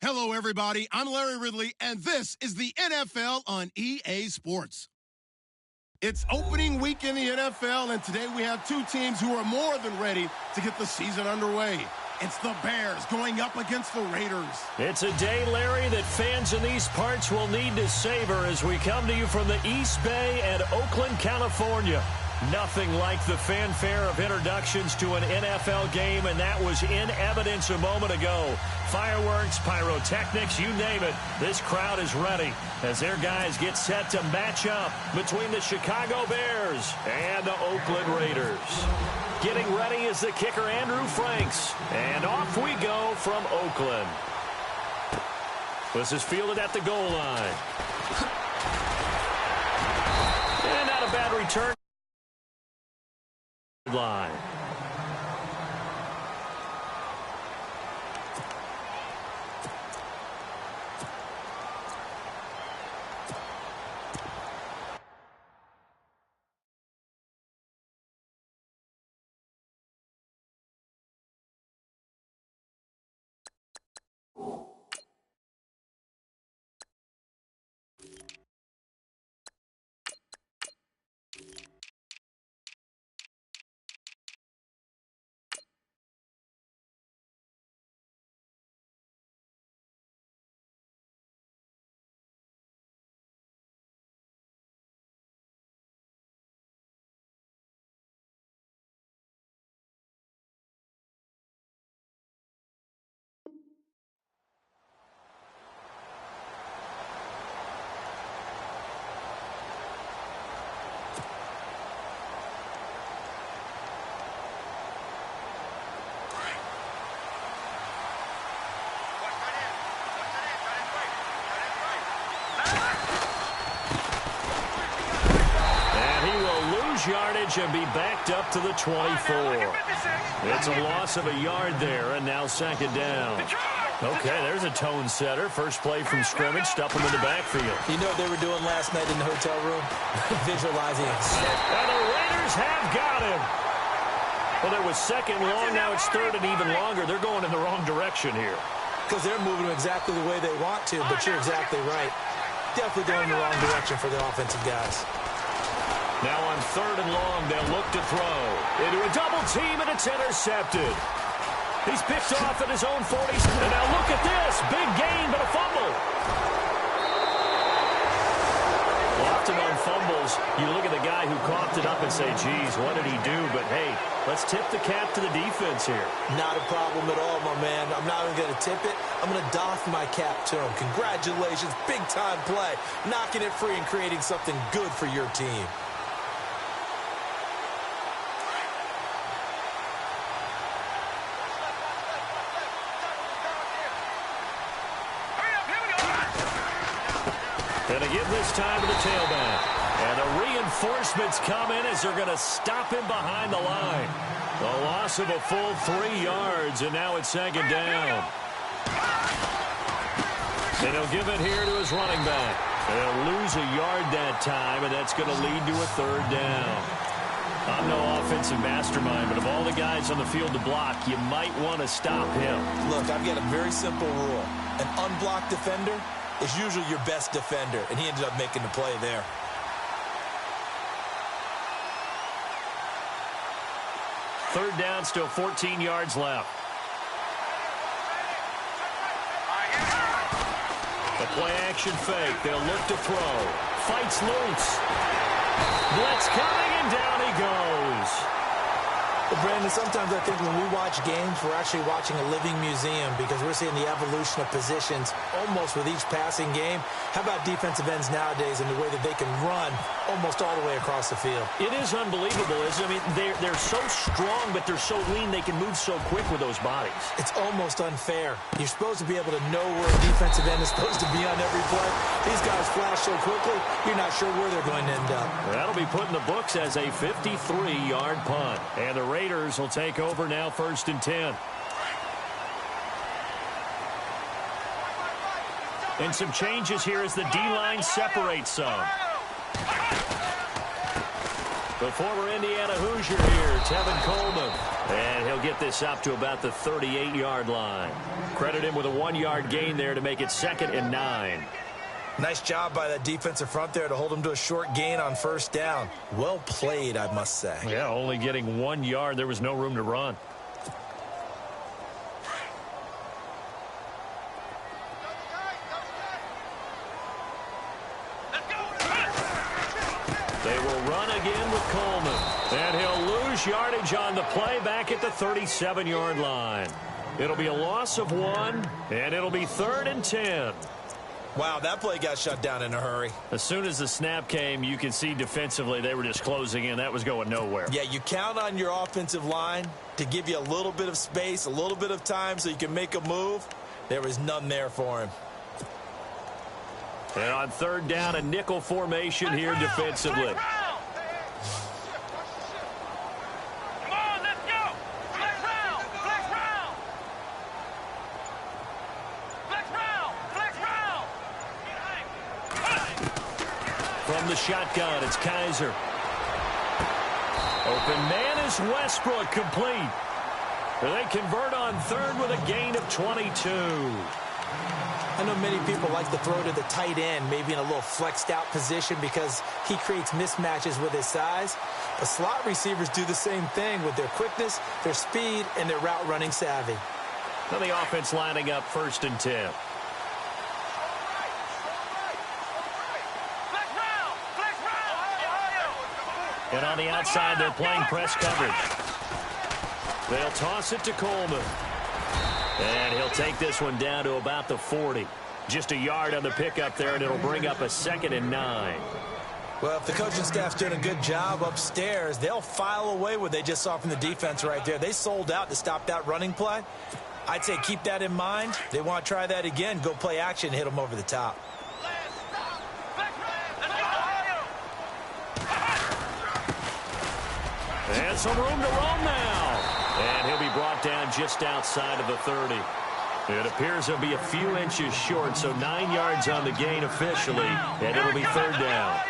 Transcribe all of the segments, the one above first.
Hello, everybody. I'm Larry Ridley, and this is the NFL on EA Sports. It's opening week in the NFL, and today we have two teams who are more than ready to get the season underway. It's the Bears going up against the Raiders. It's a day, Larry, that fans in these parts will need to savor as we come to you from the East Bay and Oakland, California. Nothing like the fanfare of introductions to an NFL game, and that was in evidence a moment ago. Fireworks, pyrotechnics, you name it. This crowd is ready as their guys get set to match up between the Chicago Bears and the Oakland Raiders. Getting ready is the kicker, Andrew Franks. And off we go from Oakland. This is fielded at the goal line. And not a bad return. Line. Yardage and be backed up to the 24. It's a loss of a yard there, and now second down. Okay, there's a tone setter. First play from scrimmage, stuff them in the backfield. You know what they were doing last night in the hotel room? Visualizing it. And the Raiders have got him. Well, there was second long, now it's third and even longer. They're going in the wrong direction here. Because they're moving exactly the way they want to, but you're exactly right. Definitely going in the wrong direction for the offensive guys. Now on third and long, they'll look to throw. Into a double team, and it's intercepted. He's picked off at his own 40s. And now look at this. Big gain, but a fumble. Often on fumbles, you look at the guy who coughed it up and say, geez, what did he do? But, hey, let's tip the cap to the defense here. Not a problem at all, my man. I'm not even going to tip it. I'm going to doff my cap to him. Congratulations. Big-time play. Knocking it free and creating something good for your team. Going to give this time to the tailback. And the reinforcements come in as they're going to stop him behind the line. A loss of a full 3 yards, and now it's second down. And he'll give it here to his running back. They'll lose a yard that time, and that's going to lead to a third down. I'm no offensive mastermind, but of all the guys on the field to block, you might want to stop him. Look, I've got a very simple rule. An unblocked defender is usually your best defender, and he ended up making the play there. Third down, still 14 yards left. The play-action fake. They'll look to throw. Fights loose. Blitz coming, and down he goes. But Brandon, sometimes I think when we watch games, we're actually watching a living museum because we're seeing the evolution of positions almost with each passing game. How about defensive ends nowadays and the way that they can run almost all the way across the field? It is unbelievable, isn't it? I mean, they're so strong, but they're so lean. They can move so quick with those bodies. It's almost unfair. You're supposed to be able to know where a defensive end is supposed to be on every play. These guys flash so quickly, you're not sure where they're going to end up. That'll be put in the books as a 53-yard punt. And the Raiders will take over now, 1st and 10. And some changes here as the D-line separates some. The former Indiana Hoosier here, Tevin Coleman. And he'll get this up to about the 38-yard line. Credit him with a 1-yard gain there to make it 2nd and 9. Nice job by that defensive front there to hold him to a short gain on first down. Well played, I must say. Yeah, only getting 1 yard. There was no room to run. They will run again with Coleman. And he'll lose yardage on the play back at the 37-yard line. It'll be a loss of 1, and it'll be 3rd and 10. Wow, that play got shut down in a hurry. As soon as the snap came, you could see defensively they were just closing in. That was going nowhere. Yeah, you count on your offensive line to give you a little bit of space, a little bit of time so you can make a move. There was none there for him. And on 3rd down, a nickel formation here defensively. From the shotgun, it's Kaiser. Open man is Westbrook, complete. They convert on 3rd with a gain of 22. I know many people like to throw to the tight end, maybe in a little flexed out position because he creates mismatches with his size. But slot receivers do the same thing with their quickness, their speed, and their route running savvy. Now the offense lining up 1st and 10. And on the outside, they're playing press coverage. They'll toss it to Coleman. And he'll take this one down to about the 40. Just a yard on the pickup there, and it'll bring up a 2nd and 9. Well, if the coaching staff's doing a good job upstairs, they'll file away what they just saw from the defense right there. They sold out to stop that running play. I'd say keep that in mind. They want to try that again. Go play action, hit them over the top. And some room to roam now. And he'll be brought down just outside of the 30. It appears he'll be a few inches short, so 9 yards on the gain officially, and it'll be 3rd down.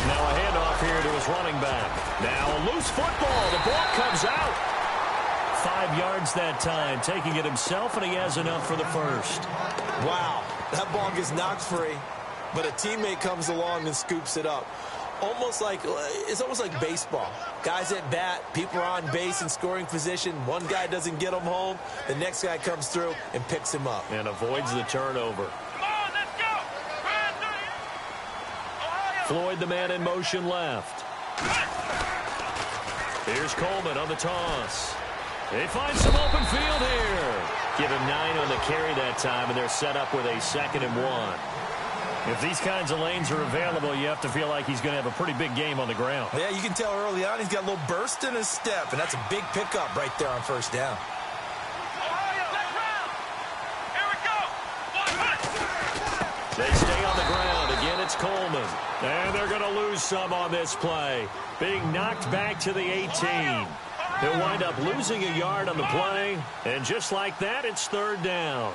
Now a handoff here to his running back. Now a loose football. The ball comes out. 5 yards that time, taking it himself, and he has enough for the first. Wow, that ball gets knocked free, but a teammate comes along and scoops it up. It's almost like baseball. Guys at bat, people are on base in scoring position. One guy doesn't get him home. The next guy comes through and picks him up. And avoids the turnover. Floyd, the man in motion left. Here's Coleman on the toss. They find some open field here. Give him 9 on the carry that time, and they're set up with a 2nd and 1. If these kinds of lanes are available, you have to feel like he's going to have a pretty big game on the ground. Yeah, you can tell early on he's got a little burst in his step, and that's a big pickup right there on 1st down. They stay on the ground. Again, it's Coleman. And they're going to lose some on this play. Being knocked back to the 18. He'll wind up losing a yard on the play. And just like that, it's 3rd down.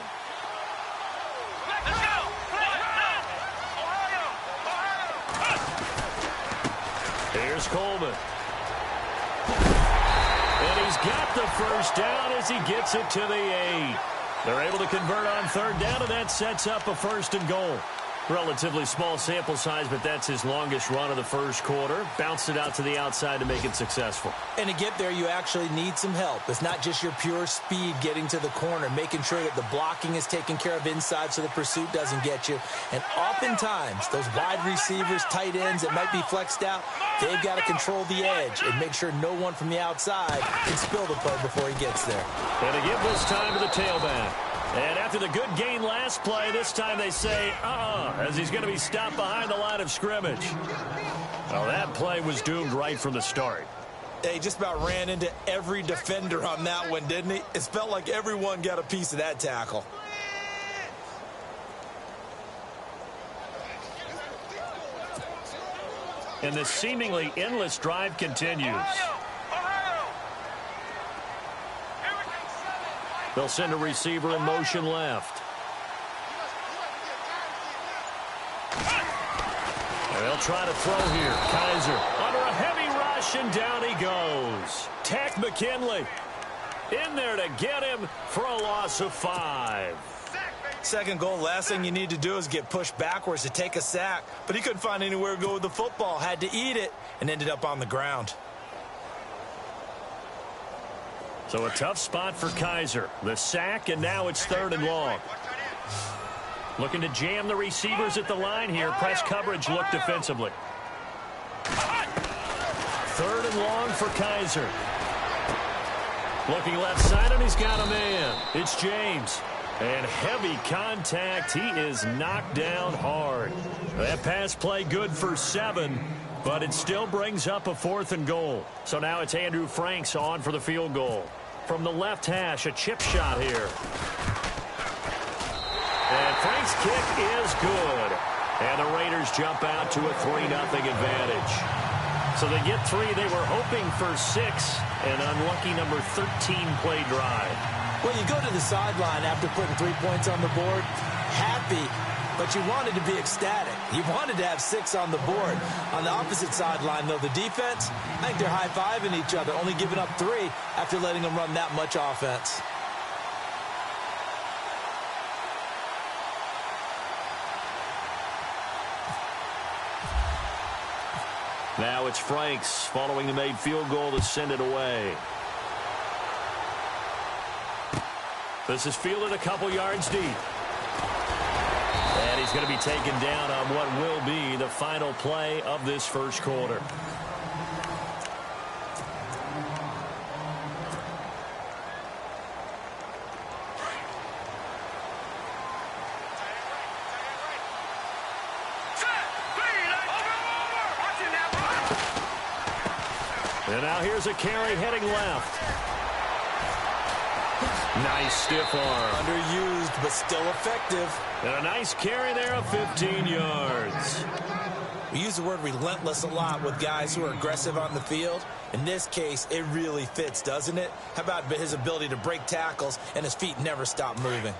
Here's Coleman. And he's got the first down as he gets it to the 8. They're able to convert on 3rd down, and that sets up a 1st and goal. Relatively small sample size, but that's his longest run of the first quarter. Bounced it out to the outside to make it successful. And to get there, you actually need some help. It's not just your pure speed getting to the corner, making sure that the blocking is taken care of inside so the pursuit doesn't get you. And oftentimes, those wide receivers, tight ends that might be flexed out, they've got to control the edge and make sure no one from the outside can spill the play before he gets there. And to give this time to the tailback. And after the good gain last play, this time they say, as he's going to be stopped behind the line of scrimmage. Well, that play was doomed right from the start. He just about ran into every defender on that one, didn't he? It felt like everyone got a piece of that tackle. And the seemingly endless drive continues. They'll send a receiver in motion left. They'll try to throw here. Kaiser under a heavy rush, and down he goes. Tech McKinley in there to get him for a loss of 5. Second goal, last thing you need to do is get pushed backwards to take a sack. But he couldn't find anywhere to go with the football. Had to eat it and ended up on the ground. So a tough spot for Kaiser. The sack, and now it's 3rd and long. Looking to jam the receivers at the line here. Press coverage look defensively. 3rd and long for Kaiser. Looking left side, and he's got a man. It's James. And heavy contact. He is knocked down hard. That pass play good for 7, but it still brings up a 4th and goal. So now it's Andrew Franks on for the field goal. From the left hash, a chip shot here. And Frank's kick is good. And the Raiders jump out to a 3-0 advantage. So they get 3. They were hoping for 6. An unlucky number 13 play drive. Well, you go to the sideline after putting 3 points on the board, happy, but you wanted to be ecstatic. You wanted to have 6 on the board. On the opposite sideline, though, the defense, I think they're high-fiving each other, only giving up 3 after letting them run that much offense. Now it's Franks following the made field goal to send it away. This is fielded a couple yards deep. And he's going to be taken down on what will be the final play of this first quarter. And now here's a carry heading left. Nice stiff arm. Underused, but still effective. And a nice carry there of 15 yards. We use the word relentless a lot with guys who are aggressive on the field. In this case, it really fits, doesn't it? How about his ability to break tackles and his feet never stop moving?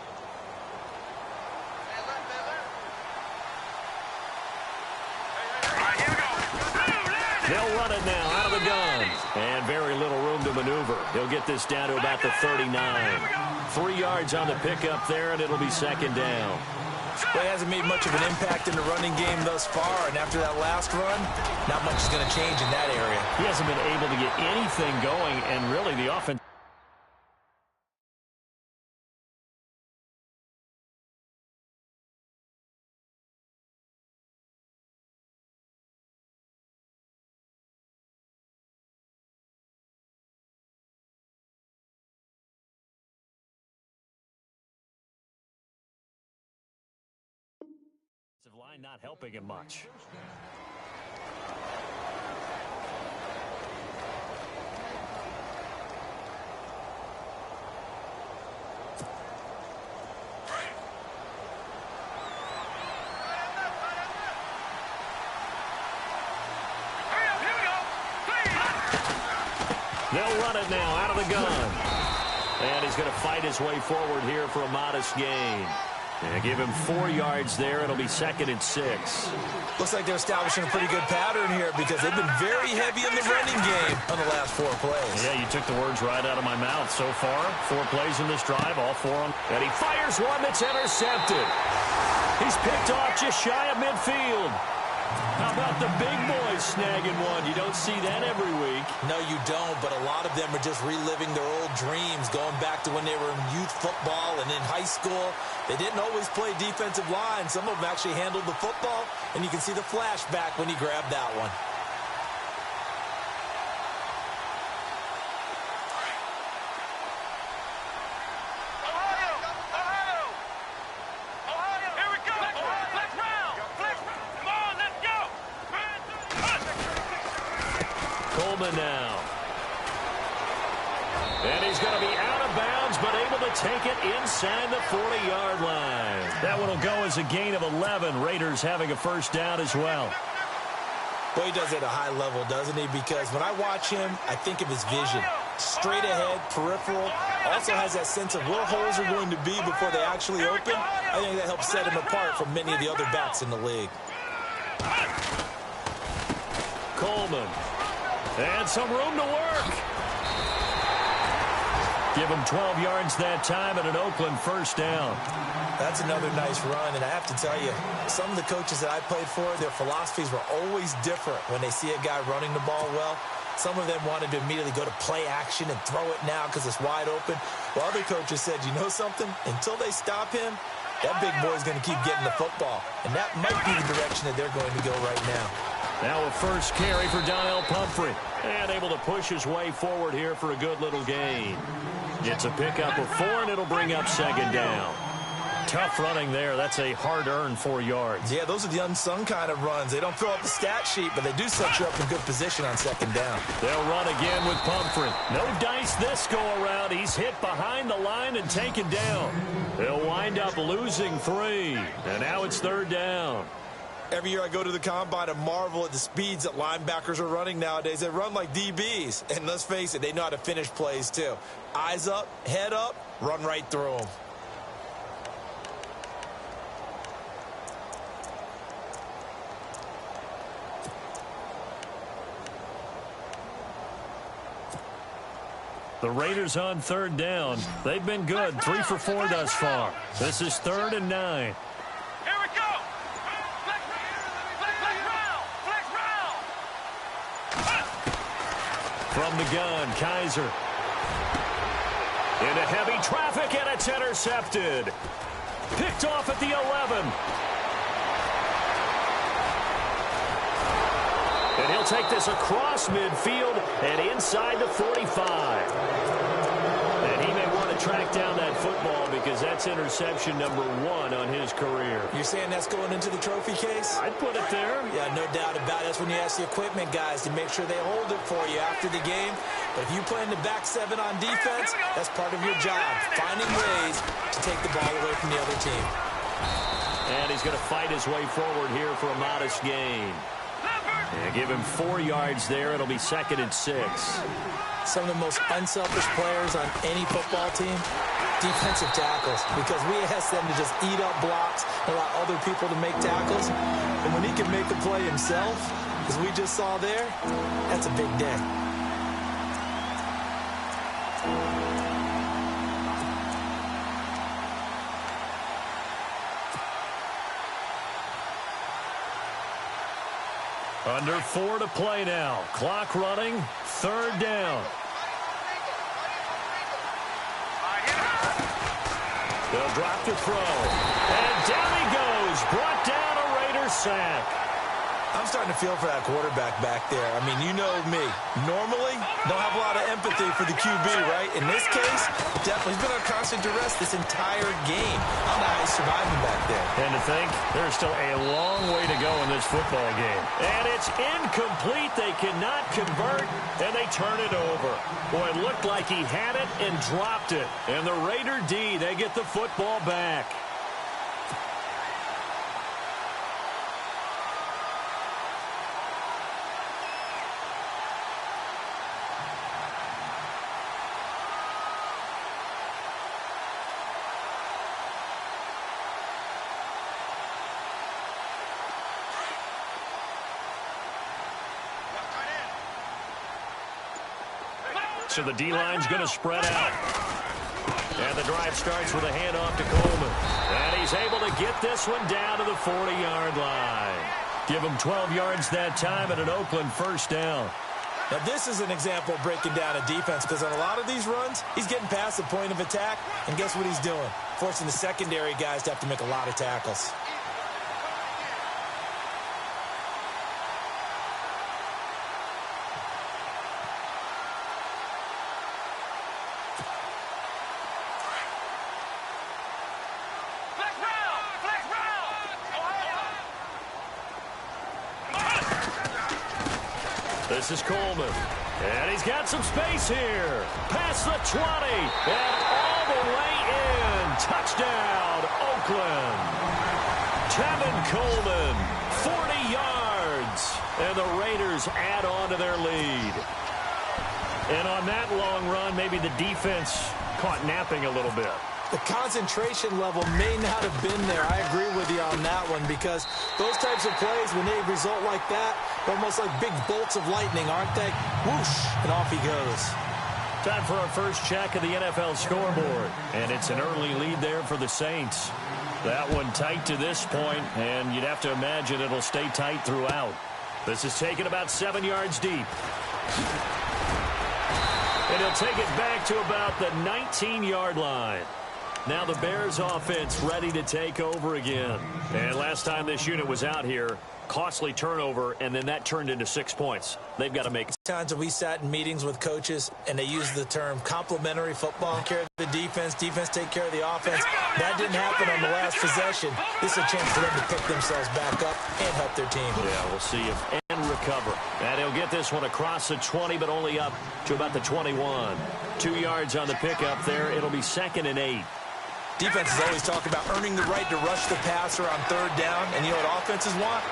They'll run it now out of the gun. And very little room to maneuver. He'll get this down to about the 39. 3 yards on the pickup there, and it'll be 2nd down. Well, he hasn't made much of an impact in the running game thus far, and after that last run, not much is going to change in that area. He hasn't been able to get anything going, and really the offense. Line not helping him much. They'll run it now out of the gun. And he's going to fight his way forward here for a modest gain. And give him 4 yards there. It'll be 2nd and 6. Looks like they're establishing a pretty good pattern here because they've been very heavy in the running game on the last 4 plays. Yeah, you took the words right out of my mouth. So far, 4 plays in this drive, all 4 on. And he fires one that's intercepted. He's picked off just shy of midfield. How about the big boys snagging one? You don't see that every week. No, you don't, but a lot of them are just reliving their old dreams, going back to when they were in youth football and in high school. They didn't always play defensive line. Some of them actually handled the football, and you can see the flashback when he grabbed that one. Now. And he's going to be out of bounds, but able to take it inside the 40-yard line. That one will go as a gain of 11. Raiders having a first down as well. Well, he does it at a high level, doesn't he? Because when I watch him, I think of his vision. Straight ahead, peripheral. Also has that sense of where holes are going to be before they actually open. I think that helps set him apart from many of the other backs in the league. Coleman. And some room to work. Give him 12 yards that time and an Oakland first down. That's another nice run, and I have to tell you, some of the coaches that I played for, their philosophies were always different when they see a guy running the ball well. Some of them wanted to immediately go to play action and throw it now because it's wide open. While other coaches said, you know something? Until they stop him, that big boy's going to keep getting the football. And that might be the direction that they're going to go right now. Now a first carry for Donnell Pumphrey. And able to push his way forward here for a good little gain. Gets a pickup of 4, and it'll bring up second down. Tough running there. That's a hard-earned 4 yards. Yeah, those are the unsung kind of runs. They don't fill up the stat sheet, but they do set you up in good position on second down. They'll run again with Pumphrey. No dice this go-around. He's hit behind the line and taken down. They'll wind up losing 3. And now it's third down. Every year I go to the combine and marvel at the speeds that linebackers are running nowadays. They run like DBs. And let's face it, they know how to finish plays too. Eyes up, head up, run right through them. The Raiders on third down. They've been good. 3 for 4 thus far. This is 3rd and 9. From the gun, Kaiser. Into heavy traffic, and it's intercepted. Picked off at the 11. And he'll take this across midfield and inside the 45. And he may want to track down that football because that's interception number 1 on his career. You're saying that's going into the trophy case? I'd put it there. Yeah, no doubt about it. That's when you ask the equipment guys to make sure they hold it for you after the game. But if you play in the back 7 on defense, that's part of your job, finding ways to take the ball away from the other team. And he's going to fight his way forward here for a modest gain. And give him 4 yards there. It'll be 2nd and 6. Some of the most unselfish players on any football team, defensive tackles, because we ask them to just eat up blocks and allow other people to make tackles. And when he can make a play himself, as we just saw there, that's a big day. Under 4 to play now. Clock running. 3rd down. They'll drop to throw. And down he goes. Brought down a Raider sack. I'm starting to feel for that quarterback back there. I mean, you know me. Normally, don't have a lot of empathy for the QB, right? In this case, definitely. He's been on constant duress this entire game. I don't know how he's surviving back there. And to think, there's still a long way to go in this football game. And it's incomplete. They cannot convert, and they turn it over. Boy, it looked like he had it and dropped it. And the Raider D, they get the football back. So the D-line's going to spread out. And the drive starts with a handoff to Coleman. And he's able to get this one down to the 40-yard line. Give him 12 yards that time and an Oakland first down. Now, this is an example of breaking down a defense because on a lot of these runs, he's getting past the point of attack. And guess what he's doing? Forcing the secondary guys to have to make a lot of tackles. This is Coleman. And he's got some space here. Past the 20. And all the way in. Touchdown, Oakland. Tevin Coleman, 40 yards. And the Raiders add on to their lead. And on that long run, maybe the defense caught napping a little bit. The concentration level may not have been there. I agree with you on that one, because those types of plays, when they result like that, they're almost like big bolts of lightning, aren't they? Whoosh, and off he goes. Time for our first check of the NFL scoreboard, and it's an early lead there for the Saints. That one tight to this point, and you'd have to imagine it'll stay tight throughout. This is taken about 7 yards deep. And he'll take it back to about the 19-yard line. Now the Bears offense ready to take over again. And last time this unit was out here, costly turnover, and then that turned into 6 points. They've got to make it. Times that we sat in meetings with coaches and they used the term complementary football. Take care of the defense take care of the offense. That didn't happen on the last possession. This is a chance for them to pick themselves back up and help their team. Yeah, we'll see if and recover. And he'll get this one across the 20, but only up to about the 21. 2 yards on the pickup there. It'll be 2nd and 8. Defenses always talk about earning the right to rush the passer on 3rd down. And you know what offenses want?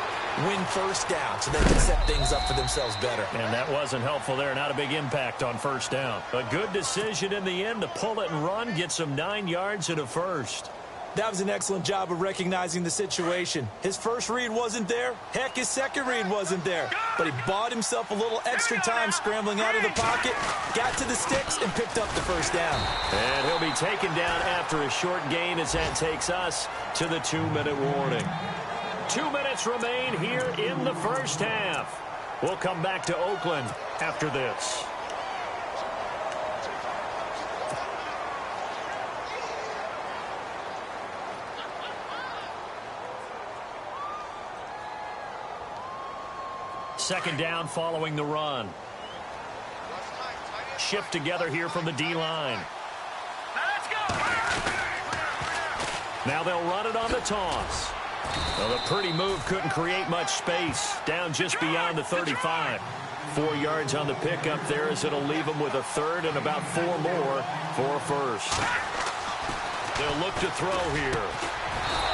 Win 1st down so they can set things up for themselves better. And that wasn't helpful there. Not a big impact on 1st down. A good decision in the end to pull it and run. Get some 9 yards and a first. That was an excellent job of recognizing the situation. His first read wasn't there. Heck, his second read wasn't there. But he bought himself a little extra time scrambling out of the pocket, got to the sticks, and picked up the 1st down. And he'll be taken down after a short gain as that takes us to the 2-minute warning. 2 minutes remain here in the first half. We'll come back to Oakland after this. Second down following the run. Shift together here from the D-line. Now they'll run it on the toss. Well, the pretty move couldn't create much space. Down just beyond the 35. 4 yards on the pickup there as it'll leave them with a 3rd and about 4 more for a first. They'll look to throw here.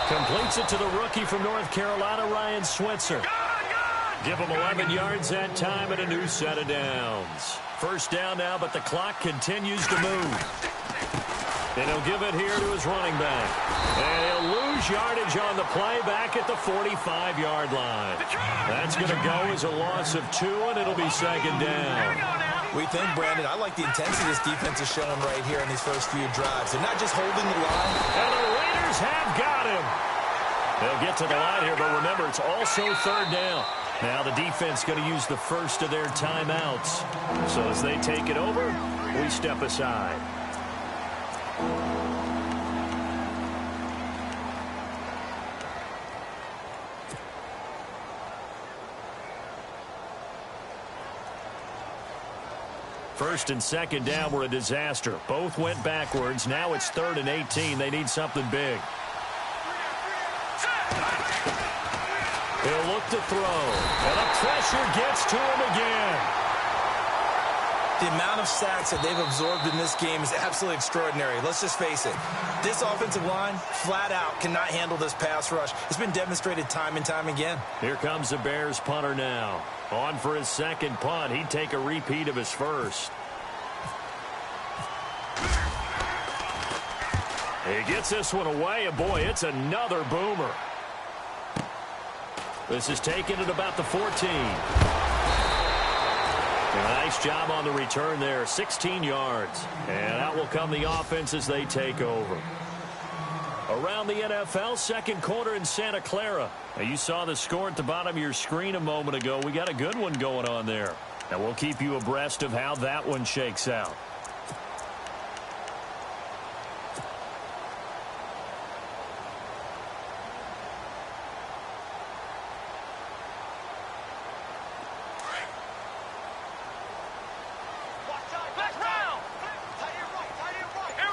Completes it to the rookie from North Carolina, Ryan Switzer. Give him 11 yards that time and a new set of downs. First down now, but the clock continues to move. And he'll give it here to his running back. And he'll lose yardage on the play back at the 45-yard line. That's going to go as a loss of 2, and it'll be 2nd down. We think, Brandon, I like the intensity this defense is showing right here in these first few drives. They're not just holding the line. And the Raiders have got him. They'll get to the line here, but remember, it's also 3rd down. Now the defense going to use the first of their timeouts. So as they take it over, we step aside. First and 2nd down were a disaster. Both went backwards. Now it's 3rd and 18. They need something big. He'll look to throw. And the pressure gets to him again. The amount of sacks that they've absorbed in this game is absolutely extraordinary. Let's just face it. This offensive line, flat out, cannot handle this pass rush. It's been demonstrated time and time again. Here comes the Bears punter now. On for his 2nd punt. He'd take a repeat of his first. He gets this one away, and boy, it's another boomer. This is taken at about the 14. A nice job on the return there, 16 yards. And out will come the offense as they take over. Around the NFL, 2nd quarter in Santa Clara. Now, you saw the score at the bottom of your screen a moment ago. We got a good one going on there. And we'll keep you abreast of how that one shakes out.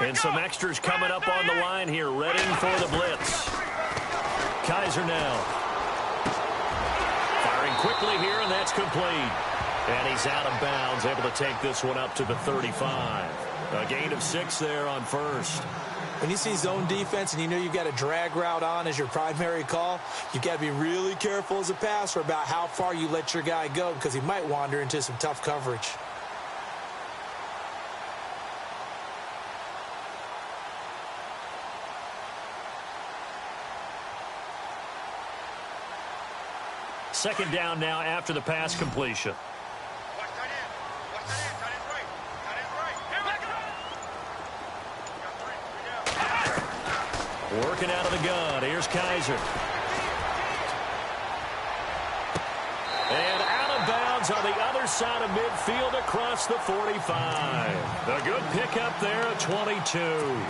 And some extras coming up on the line here, ready for the blitz. Kaiser now. Firing quickly here, and that's complete. And he's out of bounds, able to take this one up to the 35. A gain of 6 there on first. When you see zone defense and you know you've got a drag route on as your primary call, you've got to be really careful as a passer about how far you let your guy go because he might wander into some tough coverage. Second down now after the pass completion. Working out of the gun. Here's Kaiser. And out of bounds on the other side of midfield across the 45. A good pickup there at 22.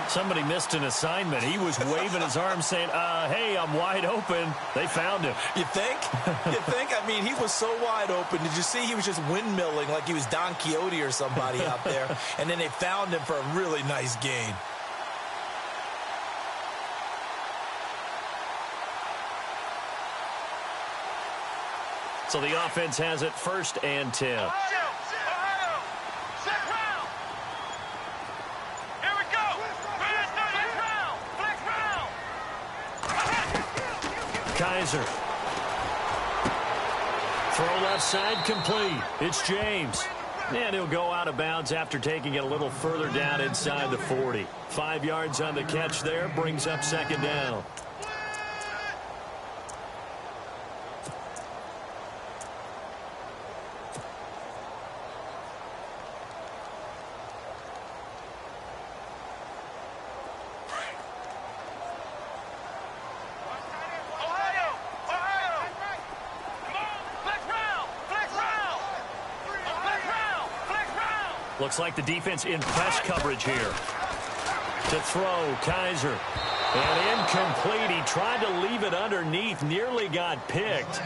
Somebody missed an assignment. He was waving his arm saying, hey, I'm wide open. They found him. You think? You think? I mean, he was so wide open. Did you see he was just windmilling like he was Don Quixote or somebody out there? And then they found him for a really nice gain. So the offense has it 1st and 10. Kaiser. Throw left side complete. It's James. And he'll go out of bounds after taking it a little further down inside the 40. 5 yards on the catch there. Brings up 2nd down. Looks like the defense in press coverage here. To throw, Kaiser. And incomplete. He tried to leave it underneath. Nearly got picked.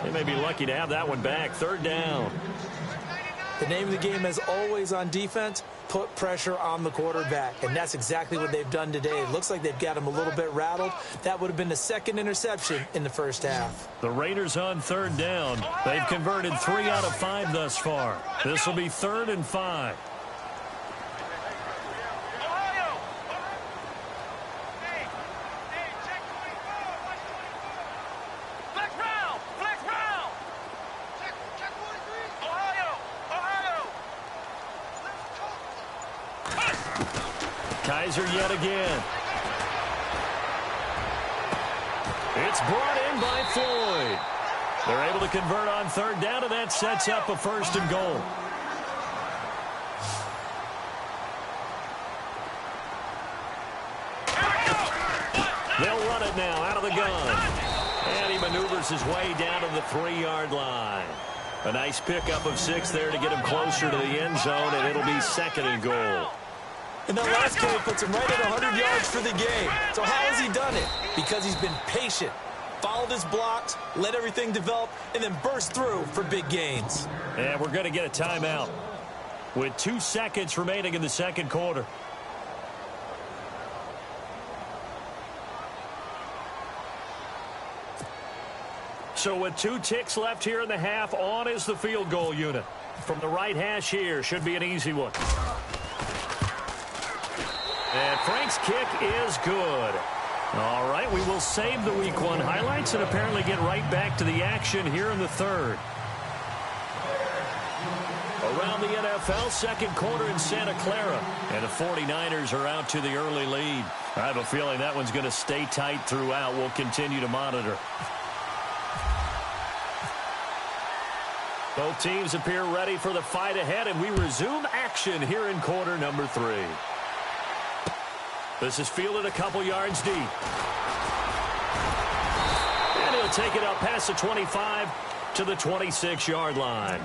They may be lucky to have that one back. 3rd down. The name of the game, as always on defense, put pressure on the quarterback. And that's exactly what they've done today. It looks like they've got him a little bit rattled. That would have been the 2nd interception in the 1st half. The Raiders on 3rd down. They've converted 3 out of 5 thus far. This will be 3rd and 5. Kaiser yet again. It's brought in by Floyd. They're able to convert on 3rd down, and that sets up a 1st and goal. They'll run it now out of the gun. And he maneuvers his way down to the 3-yard line. A nice pickup of 6 there to get him closer to the end zone, and it'll be 2nd and goal. And that last carry puts him right at 100 yards for the game. So how has he done it? Because he's been patient, followed his blocks, let everything develop, and then burst through for big gains. And we're going to get a timeout with 2 seconds remaining in the 2nd quarter. So with 2 ticks left here in the half, on is the field goal unit. From the right hash here, should be an easy one. And Frank's kick is good. All right, we will save the Week 1 highlights and apparently get right back to the action here in the 3rd. Around the NFL, 2nd quarter in Santa Clara. And the 49ers are out to the early lead. I have a feeling that one's going to stay tight throughout. We'll continue to monitor. Both teams appear ready for the fight ahead, and we resume action here in quarter number 3. This is fielded a couple yards deep. And he'll take it up past the 25 to the 26-yard line.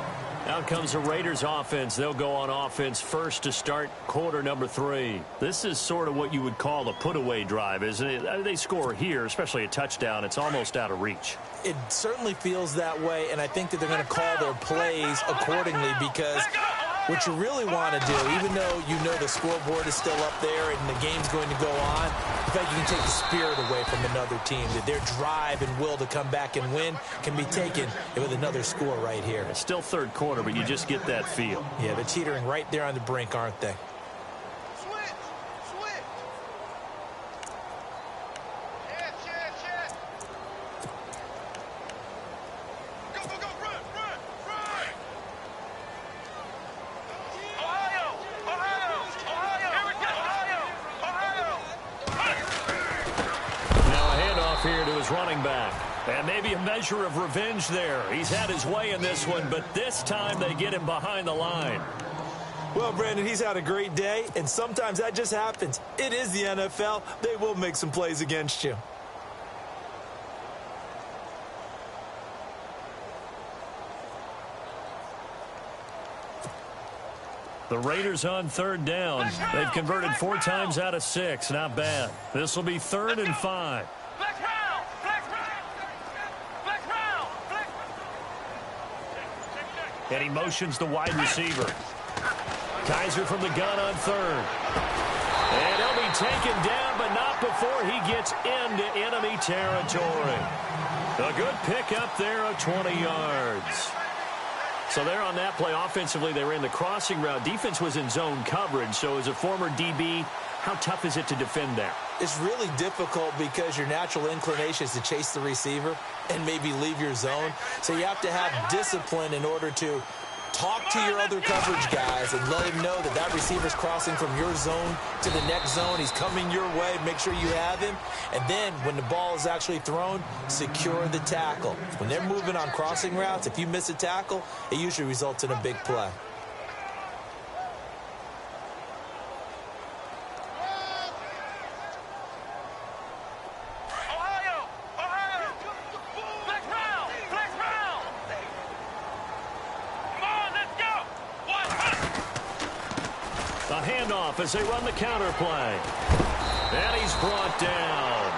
Out comes the Raiders offense. They'll go on offense first to start quarter number 3. This is sort of what you would call a put-away drive, isn't it? They score here, especially a touchdown. It's almost out of reach. It certainly feels that way, and I think that they're going to call their plays accordingly because what you really want to do, even though you know the scoreboard is still up there and the game's going to go on, in fact, you can take the spirit away from another team. That their drive and will to come back and win can be taken with another score right here. It's still 3rd quarter, but you just get that feel. Yeah, they're teetering right there on the brink, aren't they? Here to his running back. And maybe a measure of revenge there. He's had his way in this one, but this time they get him behind the line. Well, Brandon, he's had a great day, and sometimes that just happens. It is the NFL. They will make some plays against you. The Raiders on third down. They've converted 4 times out of 6. Not bad. This will be 3rd and 5. And he motions the wide receiver. Kaiser from the gun on 3rd. And he'll be taken down, but not before he gets into enemy territory. A good pickup there of 20 yards. So there on that play, offensively, they ran the crossing route. Defense was in zone coverage. So as a former DB, how tough is it to defend that? It's really difficult because your natural inclination is to chase the receiver and maybe leave your zone. So you have to have discipline in order to talk to your other coverage guys and let him know that that receiver's crossing from your zone to the next zone. He's coming your way. Make sure you have him. And then when the ball is actually thrown, secure the tackle. When they're moving on crossing routes, if you miss a tackle, it usually results in a big play. As they run the counter play. And he's brought down.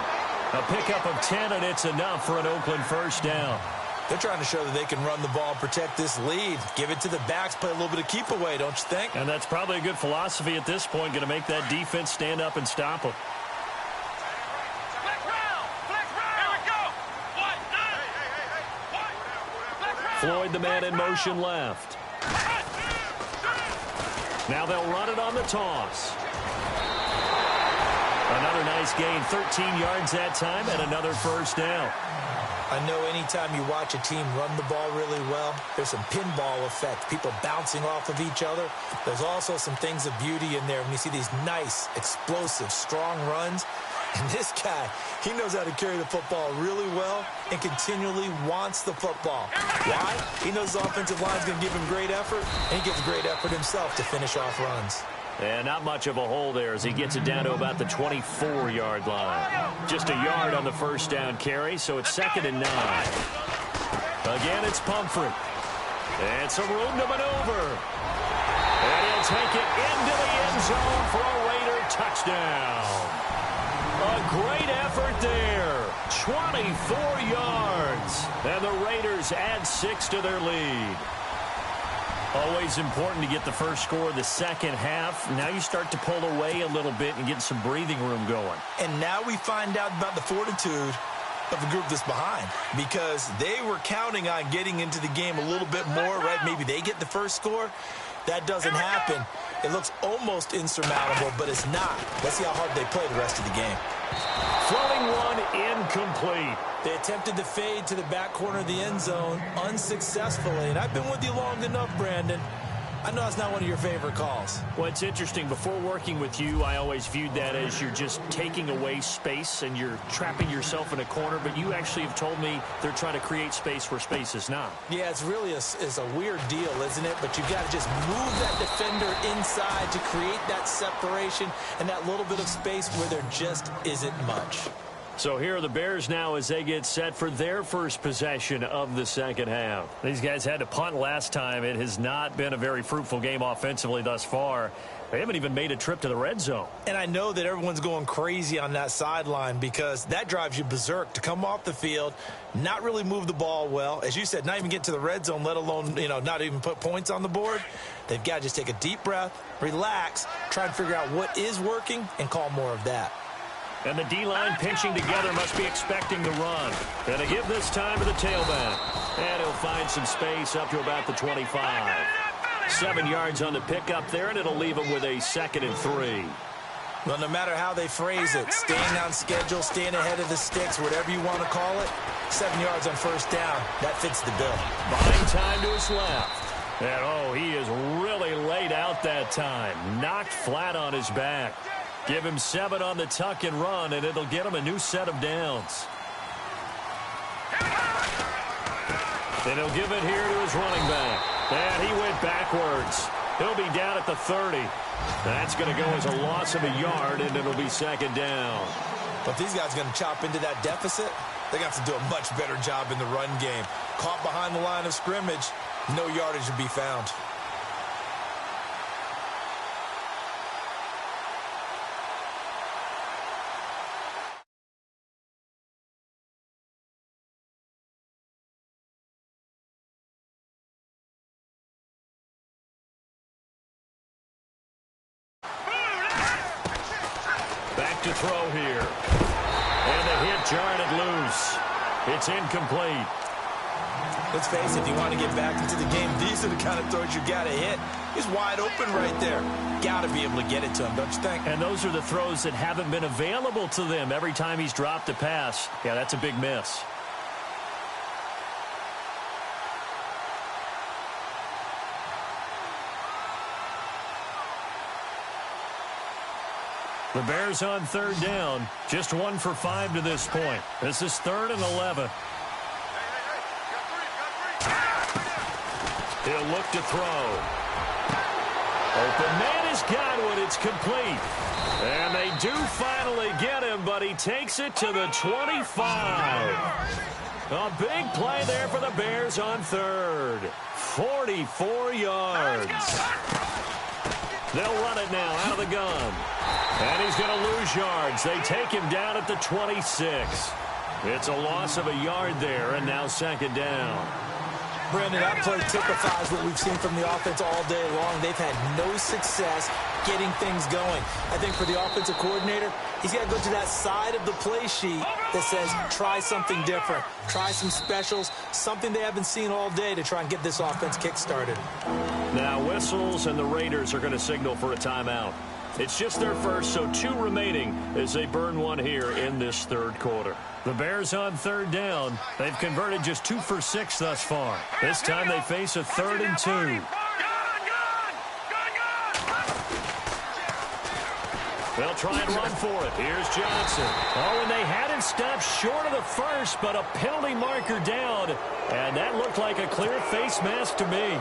A pickup of 10, and it's enough for an Oakland first down. They're trying to show that they can run the ball, protect this lead. Give it to the backs, play a little bit of keep away, don't you think? And that's probably a good philosophy at this point, going to make that defense stand up and stop them. Floyd, the man in motion left. Now they'll run it on the toss. Another nice gain, 13 yards that time, and another first down. I know anytime you watch a team run the ball really well, there's some pinball effect, people bouncing off of each other. There's also some things of beauty in there when you see these nice, explosive, strong runs. And this guy, he knows how to carry the football really well and continually wants the football. Why? He knows the offensive line is going to give him great effort, and he gives great effort himself to finish off runs. And not much of a hole there as he gets it down to about the 24-yard line. Just a yard on the first down carry, so it's 2nd and 9. Again, it's Pumphrey. And some room to maneuver. And he'll take it into the end zone for a Raider touchdown. A great effort there. 24 yards. And the Raiders add 6 to their lead. Always important to get the first score of the second half. Now you start to pull away a little bit and get some breathing room going. And now we find out about the fortitude of the group that's behind, because they were counting on getting into the game a little bit more, right? Maybe they get the first score. That doesn't happen. It looks almost insurmountable, but it's not. Let's see how hard they play the rest of the game. Floating one, incomplete. They attempted to fade to the back corner of the end zone unsuccessfully. And I've been with you long enough, Brandon. I know it's not one of your favorite calls. Well, it's interesting. Before working with you, I always viewed that as you're just taking away space and you're trapping yourself in a corner. But you actually have told me they're trying to create space where space is not. Yeah, it's really a weird deal, isn't it? But you've got to just move that defender inside to create that separation and that little bit of space where there just isn't much. So here are the Bears now as they get set for their first possession of the second half. These guys had to punt last time. It has not been a very fruitful game offensively thus far. They haven't even made a trip to the red zone. And I know that everyone's going crazy on that sideline because that drives you berserk to come off the field, not really move the ball well. As you said, not even get to the red zone, let alone, not even put points on the board. They've got to just take a deep breath, relax, try and figure out what is working, and call more of that. And the D-line pinching together must be expecting the run. And to give this time to the tailback. And he'll find some space up to about the 25. 7 yards on the pickup there, and it'll leave him with a 2nd and 3. Well, no matter how they phrase it, staying on schedule, staying ahead of the sticks, whatever you want to call it, 7 yards on first down, that fits the bill. Buying time to his left. And, he is really laid out that time. Knocked flat on his back. Give him 7 on the tuck and run, and it'll get him a new set of downs. And he'll give it here to his running back. And he went backwards. He'll be down at the 30. That's going to go as a loss of a yard, and it'll be second down. But these guys are going to chop into that deficit. They're going to have to do a much better job in the run game. Caught behind the line of scrimmage, no yardage to be found. Back to throw here. And the hit jarred it loose. It's incomplete. Let's face it, if you want to get back into the game, these are the kind of throws you got to hit. He's wide open right there. Got to be able to get it to him, don't you think? And those are the throws that haven't been available to them every time he's dropped a pass. Yeah, that's a big miss. The Bears on third down. Just 1 for 5 to this point. This is 3rd and 11. He'll look to throw. Open man has got one. It's complete. And they do finally get him, but he takes it to the 25. A big play there for the Bears on third. 44 yards. They'll run it now out of the gun. And he's going to lose yards. They take him down at the 26. It's a loss of a yard there, and now second down. Brandon, that play typifies what we've seen from the offense all day long. They've had no success getting things going. I think for the offensive coordinator, he's got to go to that side of the play sheet that says try something different, try some specials, something they haven't seen all day to try and get this offense kick-started. Now whistles, and the Raiders are going to signal for a timeout. It's just their first, so 2 remaining as they burn one here in this third quarter. The Bears on third down. They've converted just 2 for 6 thus far. This time they face a 3rd and 2. They'll try and run for it. Here's Johnson. Oh, and they had it stopped short of the first, but a penalty marker down. And that looked like a clear face mask to me.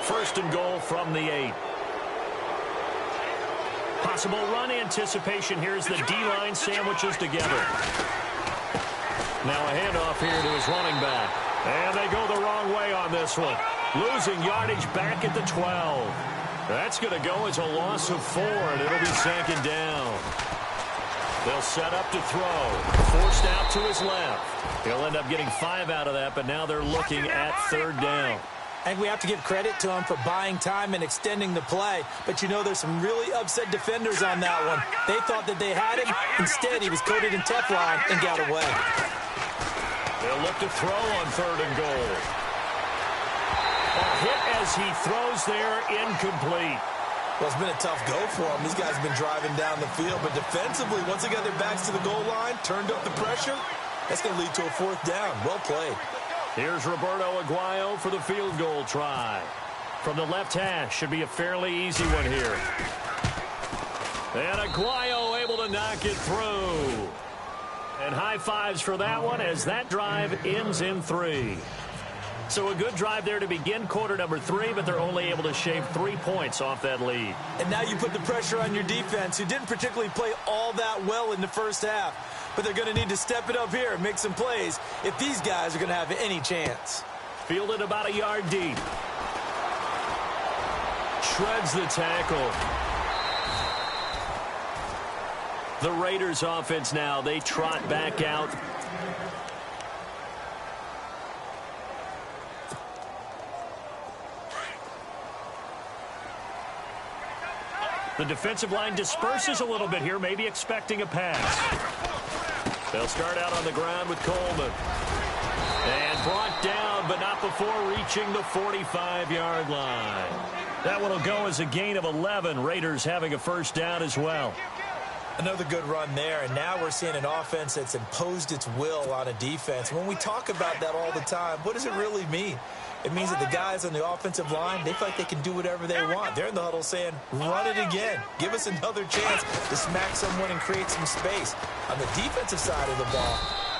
1st and goal from the 8. Possible run anticipation. Here's the D-line sandwiches together. Now a handoff here to his running back. And they go the wrong way on this one. Losing yardage back at the 12. That's going to go as a loss of 4, and it'll be second down. They'll set up to throw. Forced out to his left. He'll end up getting 5 out of that, but now they're looking at third down. I think we have to give credit to him for buying time and extending the play. But, you know, there's some really upset defenders on that one. They thought that they had him. Instead, he was coated in Teflon and got away. They'll look to throw on 3rd and goal. A hit as he throws there, incomplete. Well, it's been a tough go for him. These guys have been driving down the field. But defensively, once they got their backs to the goal line, turned up the pressure, that's going to lead to a 4th down. Well played. Here's Roberto Aguayo for the field goal try. From the left hash, should be a fairly easy one here. And Aguayo able to knock it through. And high fives for that one as that drive ends in 3. So a good drive there to begin quarter number 3, but they're only able to shave 3 points off that lead. And now you put the pressure on your defense, who didn't particularly play all that well in the first half. But they're going to need to step it up here and make some plays if these guys are going to have any chance. Fielded about a yard deep. Shreds the tackle. The Raiders offense now, they trot back out. The defensive line disperses a little bit here, maybe expecting a pass. They'll start out on the ground with Coleman. And brought down, but not before reaching the 45-yard line. That one will go as a gain of 11. Raiders having a first down as well. Another good run there, and now we're seeing an offense that's imposed its will on a defense. When we talk about that all the time, what does it really mean? It means that the guys on the offensive line, they feel like they can do whatever they want. They're in the huddle saying, run it again. Give us another chance to smack someone and create some space. On the defensive side of the ball,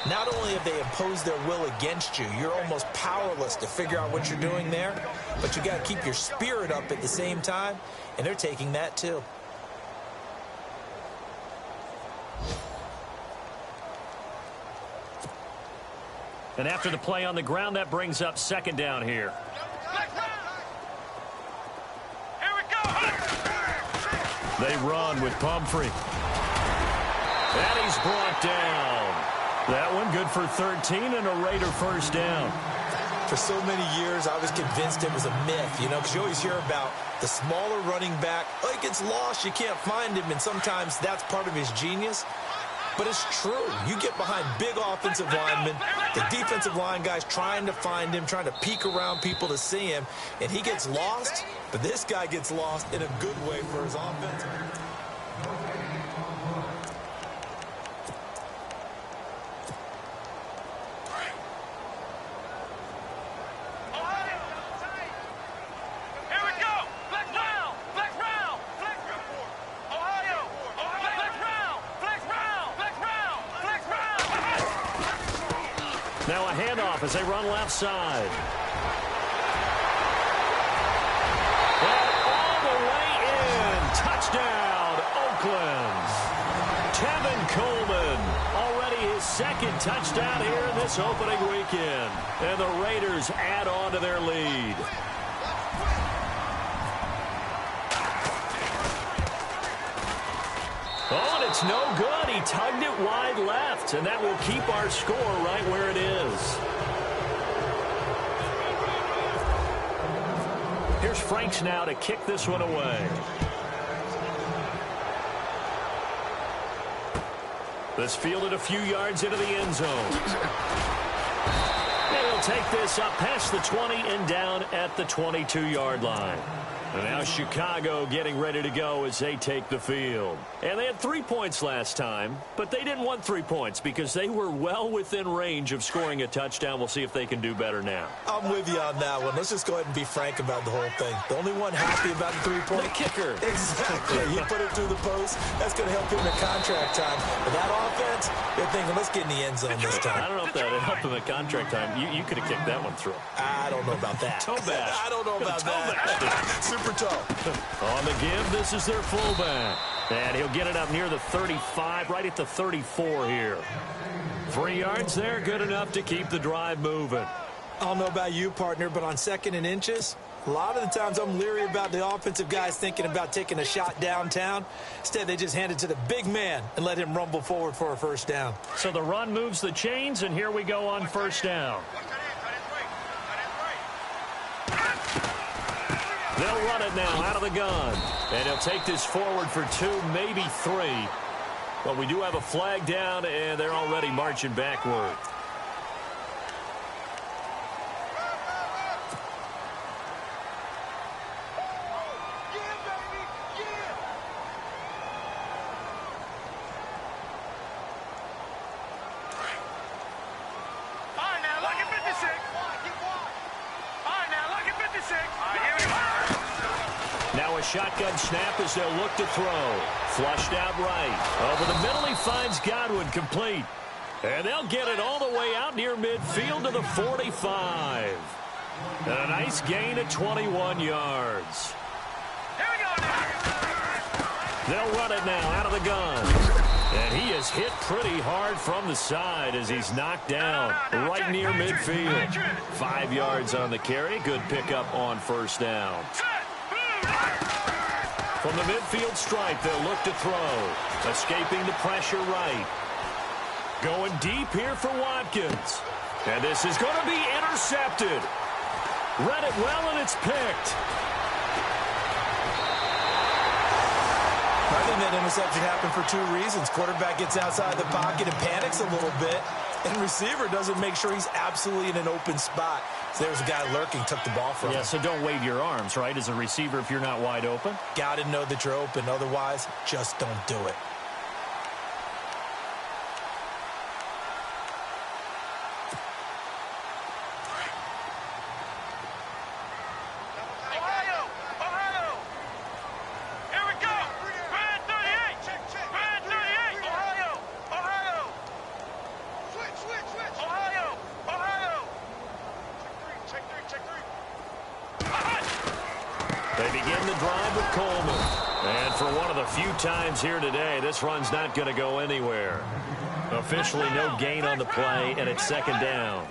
Not only have they imposed their will against you, you're almost powerless to figure out what you're doing there, but you got to keep your spirit up at the same time, and they're taking that too. And after the play on the ground, that brings up second down here. They run with Pumphrey. And he's brought down. That one good for 13 and a Raider first down. For so many years, I was convinced it was a myth, because you always hear about the smaller running back. Oh, he gets lost, you can't find him, and sometimes that's part of his genius. But it's true. You get behind big offensive linemen, the defensive line guys trying to find him, trying to peek around people to see him, and he gets lost, but this guy gets lost in a good way for his offense. Now a handoff as they run left side. And all the way in. Touchdown, Oakland. Tevin Coleman. Already his second touchdown here in this opening weekend. And the Raiders add on to their lead. Oh, and it's no good. He tugged it wide left, and that will keep our score right where it is. Here's Franks now to kick this one away. This fielded a few yards into the end zone. They'll take this up past the 20 and down at the 22-yard line. And now Chicago getting ready to go as they take the field. And they had 3 points last time, but they didn't want 3 points because they were well within range of scoring a touchdown. We'll see if they can do better now. I'm with you on that one. Let's just go ahead and be frank about the whole thing. The only one happy about the 3-point. The kicker. Exactly. He put it through the post. That's going to help him in contract time. But that offense, they're thinking, let's get in the end zone this time. I don't know if that would help him at contract time. You could have kicked that one through. I don't know about that. Toe bash. I don't know about that. Super toe. On the give, this is their fullback. And he'll get it up near the 35, right at the 34 here. 3 yards there, good enough to keep the drive moving. I don't know about you, partner, but on 2nd and inches, a lot of the times I'm leery about the offensive guys thinking about taking a shot downtown. Instead, they just hand it to the big man and let him rumble forward for a first down. So the run moves the chains, and here we go on first down. They'll run it now out of the gun. And he'll take this forward for 2, maybe 3. But we do have a flag down, and they're already marching backward. Now a shotgun snap as they'll look to throw. Flushed out right. Over the middle, he finds Godwin complete. And they'll get it all the way out near midfield to the 45. And a nice gain at 21 yards. Here we go now. They'll run it now out of the gun. And he is hit pretty hard from the side as he's knocked down right near midfield. 5 yards on the carry. Good pickup on first down. From the midfield stripe, they'll look to throw. Escaping the pressure right. Going deep here for Watkins. And this is going to be intercepted. Read it well, and it's picked. I think that interception happened for 2 reasons. Quarterback gets outside the pocket and panics a little bit. And receiver doesn't make sure he's absolutely in an open spot. So there's a guy lurking, took the ball from him. Yeah, so don't wave your arms, right, as a receiver if you're not wide open. Got to know that you're open. Otherwise, just don't do it. Switch. Coleman. And for one of the few times here today, this run's not going to go anywhere. Officially no gain on the play, and it's second down.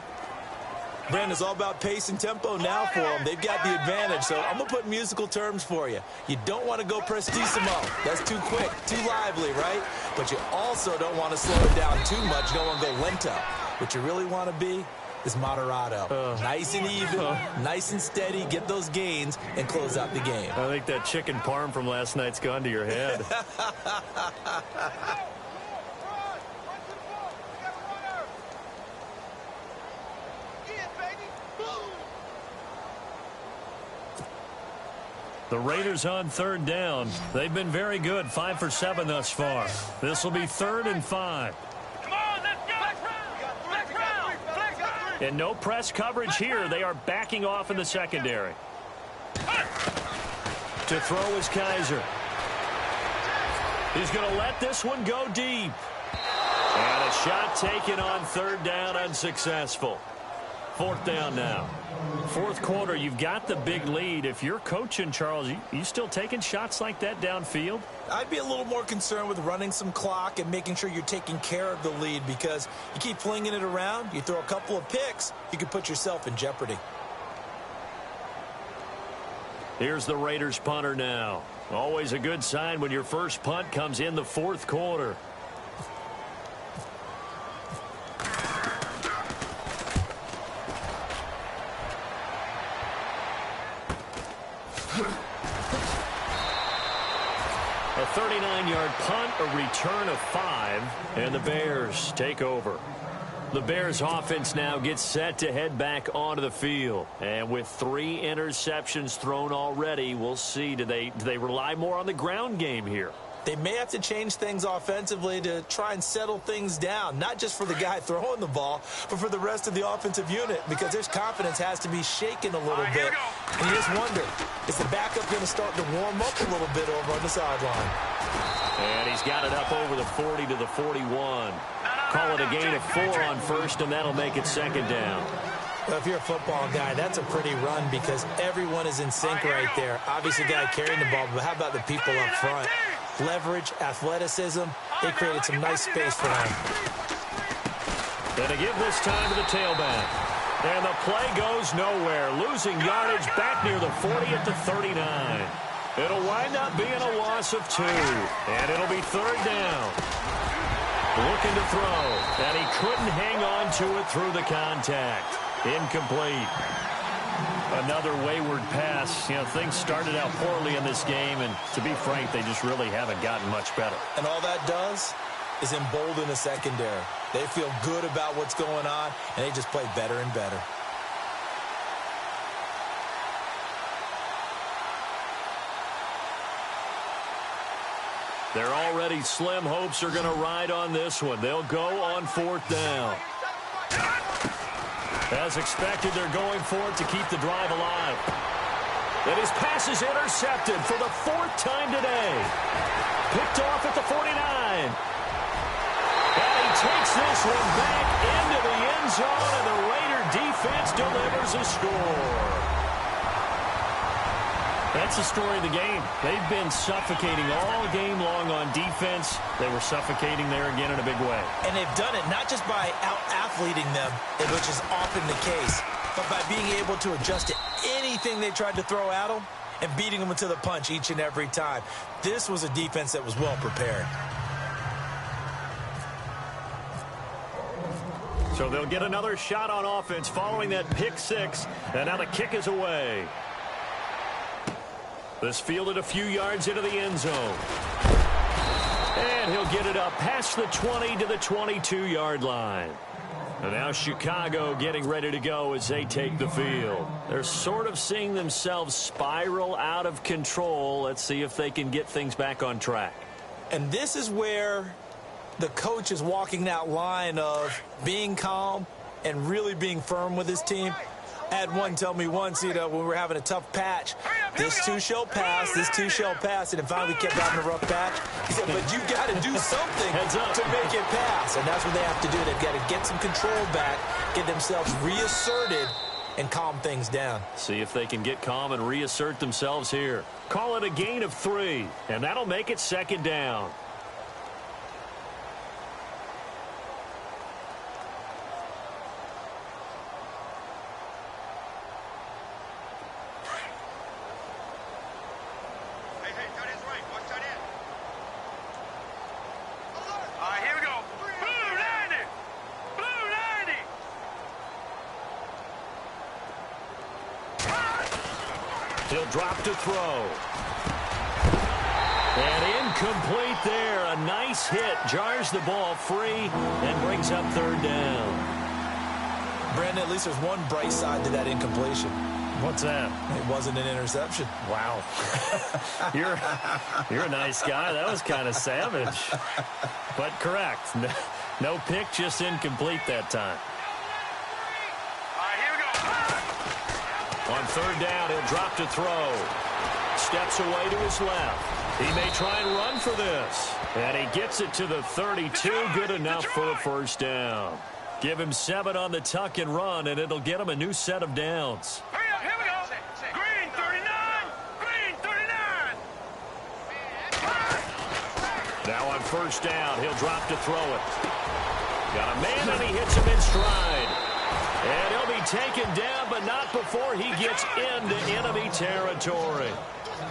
Brandon, it's all about pace and tempo now for them. They've got the advantage, so I'm going to put musical terms for you. You don't want to go prestissimo. That's too quick, too lively, right? But you also don't want to slow it down too much. You don't want to go lento. What you really want to be is moderato. Nice and even, nice and steady, get those gains, and close out the game. I think that chicken parm from last night's gone to your head. The Raiders on third down. They've been very good, 5 for 7 thus far. This will be 3rd and 5. Come on, let's go. Flex round. And no press coverage here. They are backing off in the secondary. To throw is Kaiser. He's going to let this one go deep. And a shot taken on third down, unsuccessful. 4th down now. 4th quarter, you've got the big lead. If you're coaching, Charles, you still taking shots like that downfield? I'd be a little more concerned with running some clock and making sure you're taking care of the lead, because you keep flinging it around, you throw a couple of picks, you could put yourself in jeopardy. Here's the Raiders punter now. Always a good sign when your first punt comes in the 4th quarter. A 39-yard punt, a return of 5, and the Bears take over. The Bears offense now gets set to head back onto the field. And with 3 interceptions thrown already, we'll see, do they rely more on the ground game here? They may have to change things offensively to try and settle things down, not just for the guy throwing the ball, but for the rest of the offensive unit, because their confidence has to be shaken a little bit. And you just wonder, is the backup going to start to warm up a little bit over on the sideline? And he's got it up over the 40 to the 41. Call it a gain of 4 on first, and that'll make it second down. Well, if you're a football guy, that's a pretty run, because everyone is in sync right there. Obviously, guy carrying the ball, but how about the people up front? Leverage, athleticism, they created some nice space for him. And to give this time to the tailback. And the play goes nowhere, losing yardage back near the 40 at the 39. It'll wind up being a loss of 2, and it'll be 3rd down. Looking to throw, and he couldn't hang on to it through the contact. Incomplete. Another wayward pass. You know, things started out poorly in this game, and to be frank, they just really haven't gotten much better. And all that does is embolden the secondary. They feel good about what's going on, and they just play better and better. Their already slim hopes are going to ride on this one. They'll go on 4th down. As expected, they're going for it to keep the drive alive. And his pass is intercepted for the 4th time today. Picked off at the 49. And he takes this one back into the end zone, and the Raider defense delivers a score. That's the story of the game. They've been suffocating all game long on defense. They were suffocating there again in a big way. And they've done it not just by out-athleting them, which is often the case, but by being able to adjust to anything they tried to throw at them and beating them to the punch each and every time. This was a defense that was well prepared. So they'll get another shot on offense following that pick 6, and now the kick is away. This fielded a few yards into the end zone. And he'll get it up past the 20 to the 22-yard line. And now Chicago getting ready to go as they take the field. They're sort of seeing themselves spiral out of control. Let's see if they can get things back on track. And this is where the coach is walking that line of being calm and really being firm with his team. I had one tell me once, when we were having a tough patch, this too shall pass, this too shall pass, and then finally we kept having a rough patch. He said, but you got to do something to make it pass, and that's what they have to do. They've got to get some control back, get themselves reasserted, and calm things down. See if they can get calm and reassert themselves here. Call it a gain of 3, and that'll make it 2nd down. He'll drop to throw. And incomplete there. A nice hit. Jars the ball free and brings up 3rd down. Brandon, at least there's one bright side to that incompletion. What's that? It wasn't an interception. Wow. You're a nice guy. That was kind of savage. But correct. No pick, just incomplete that time. On 3rd down, he'll drop to throw. Steps away to his left. He may try and run for this. And he gets it to the 32. Good enough for a 1st down. Give him 7 on the tuck and run, and it'll get him a new set of downs. Hurry up, here we go. Green 39. Green 39. Now on 1st down, he'll drop to throw it. Got a man, and he hits him in stride. And he'll be taken down, but not before he gets into enemy territory.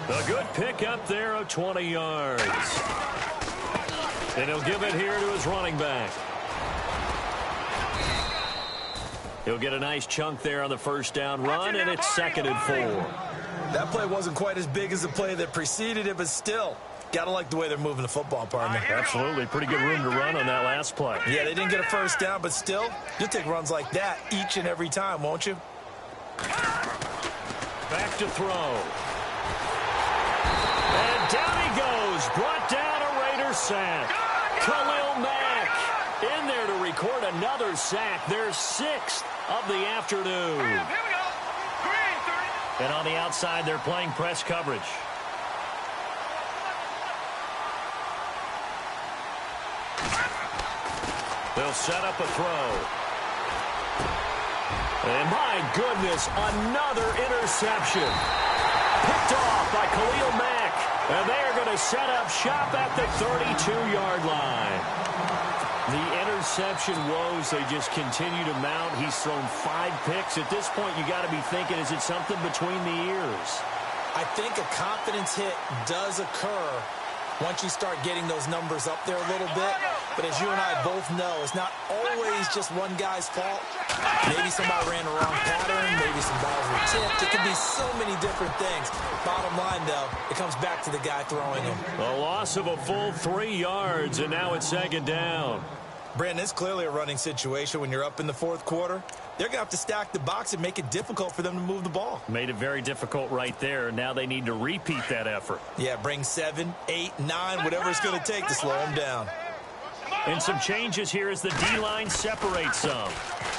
A good pickup there of 20 yards. And he'll give it here to his running back. He'll get a nice chunk there on the 1st down run, and it's 2nd and 4. That play wasn't quite as big as the play that preceded it, but still, gotta like the way they're moving the football, partner. Absolutely. Pretty good room to run on that last play. Yeah, they didn't get a 1st down, but still, you'll take runs like that each and every time, won't you? Back to throw. And down he goes. Brought down a Raider sack. Khalil Mack in there to record another sack. Their 6th of the afternoon. Here we go. Green 30. And on the outside, they're playing press coverage. They'll set up a throw. And my goodness, another interception. Picked off by Khalil Mack. And they're going to set up shop at the 32-yard line. The interception woes, they just continue to mount. He's thrown 5 picks. At this point, you got to be thinking, is it something between the ears? I think a confidence hit does occur once you start getting those numbers up there a little bit. But as you and I both know, it's not always just one guy's fault. Maybe somebody ran the wrong pattern. Maybe some balls were tipped. It could be so many different things. Bottom line, though, it comes back to the guy throwing them. A loss of a full 3 yards, and now it's 2nd down. Brandon, it's clearly a running situation when you're up in the 4th quarter. They're going to have to stack the box and make it difficult for them to move the ball. Made it very difficult right there. Now they need to repeat that effort. Yeah, bring 7, 8, 9, whatever it's going to take to slow them down. And some changes here as the D-line separates some.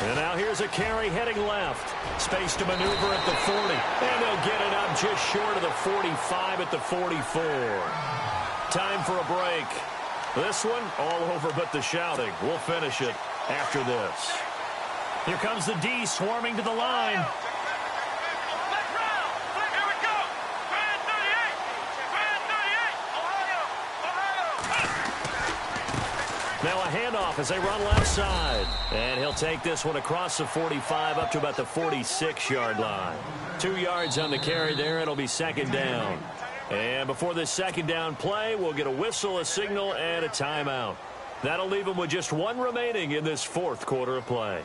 And now here's a carry heading left. Space to maneuver at the 40. And they'll get it up just short of the 45 at the 44. Time for a break. This one, all over but the shouting. We'll finish it after this. Here comes the D swarming to the line. Let's round. Here we go. Grand 38. Grand 38. Ohio. Now a handoff as they run left side. And he'll take this one across the 45 up to about the 46-yard line. 2 yards on the carry there. It'll be 2nd down. And before this 2nd down play, we'll get a whistle, a signal, and a timeout. That'll leave them with just 1 remaining in this 4th quarter of play.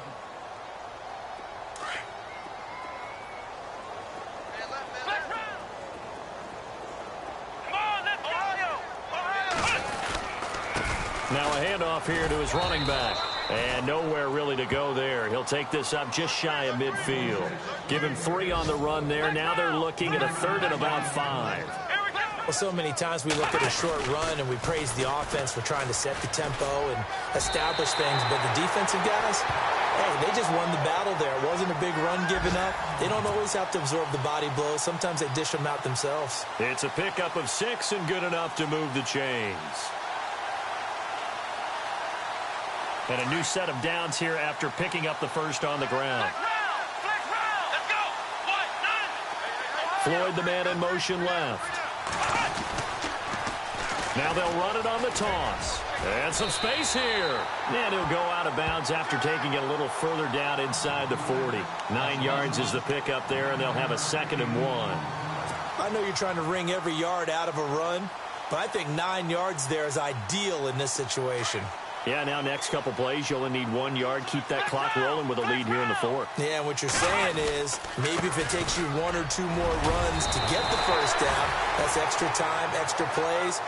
Now a handoff here to his running back. And nowhere really to go there. He'll take this up just shy of midfield. Give him 3 on the run there. Now they're looking at a 3rd and about 5. Well, so many times we look at a short run and we praise the offense for trying to set the tempo and establish things. But the defensive guys, hey, they just won the battle there. It wasn't a big run given up. They don't always have to absorb the body blows. Sometimes they dish them out themselves. It's a pickup of 6 and good enough to move the chains. And a new set of downs here after picking up the first on the ground. Let's Floyd, the man in motion left. Now they'll run it on the toss. And some space here. And he'll go out of bounds after taking it a little further down inside the 40. 9 yards is the pickup there, and they'll have a 2nd and 1. I know you're trying to wring every yard out of a run, but I think 9 yards there is ideal in this situation. Yeah, now next couple plays, you'll only need 1 yard. Keep that clock rolling with a lead here in the 4th. Yeah, what you're saying is maybe if it takes you 1 or 2 more runs to get the first down, that's extra time, extra plays.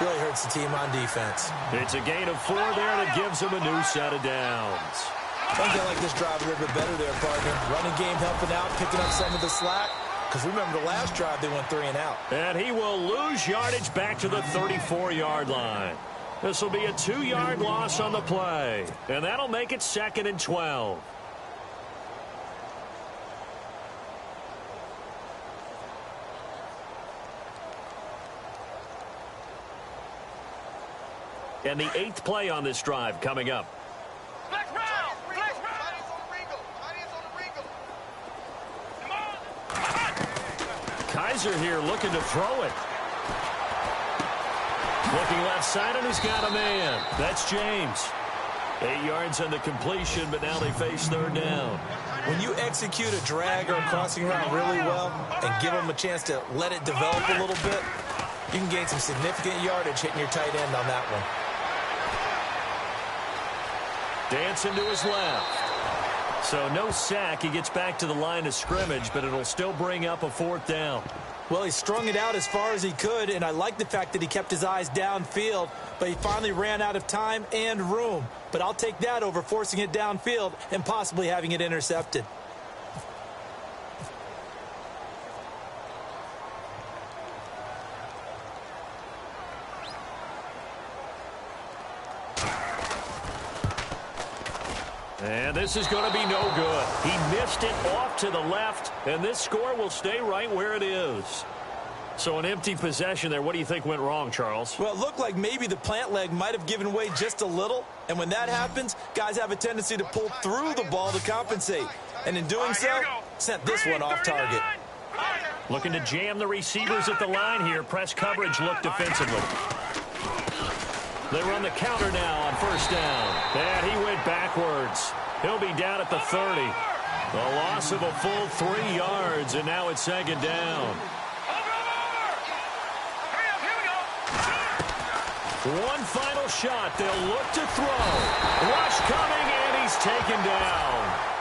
Really hurts the team on defense. It's a gain of 4 there, and it gives them a new set of downs. I think I like this drive a little bit better there, partner. Running game helping out, picking up some of the slack. Because remember the last drive, they went 3 and out. And he will lose yardage back to the 34-yard line. This will be a 2-yard loss on the play. And that'll make it 2nd and 12. And the 8th play on this drive coming up. Flex round! Flex round! Come on! Kaiser here looking to throw it. Looking left side, and he's got a man. That's James. 8 yards on the completion, but now they face 3rd down. When you execute a drag or a crossing route really well and give them a chance to let it develop a little bit, you can gain some significant yardage hitting your tight end on that one. Dancing to his left. So no sack. He gets back to the line of scrimmage, but it'll still bring up a 4th down. Well, he strung it out as far as he could, and I like the fact that he kept his eyes downfield, but he finally ran out of time and room. But I'll take that over forcing it downfield and possibly having it intercepted. And this is going to be no good. He missed it off to the left, and this score will stay right where it is. So an empty possession there. What do you think went wrong, Charles? Well, it looked like maybe the plant leg might have given way just a little, and when that happens, guys have a tendency to pull through the ball to compensate. And in doing so, sent this one off target. Looking to jam the receivers at the line here. Press coverage look defensively. They run the counter now on 1st down. And he went backwards. He'll be down at the 30. The loss of a full 3 yards, and now it's 2nd down. One final shot. They'll look to throw. Rush coming, and he's taken down.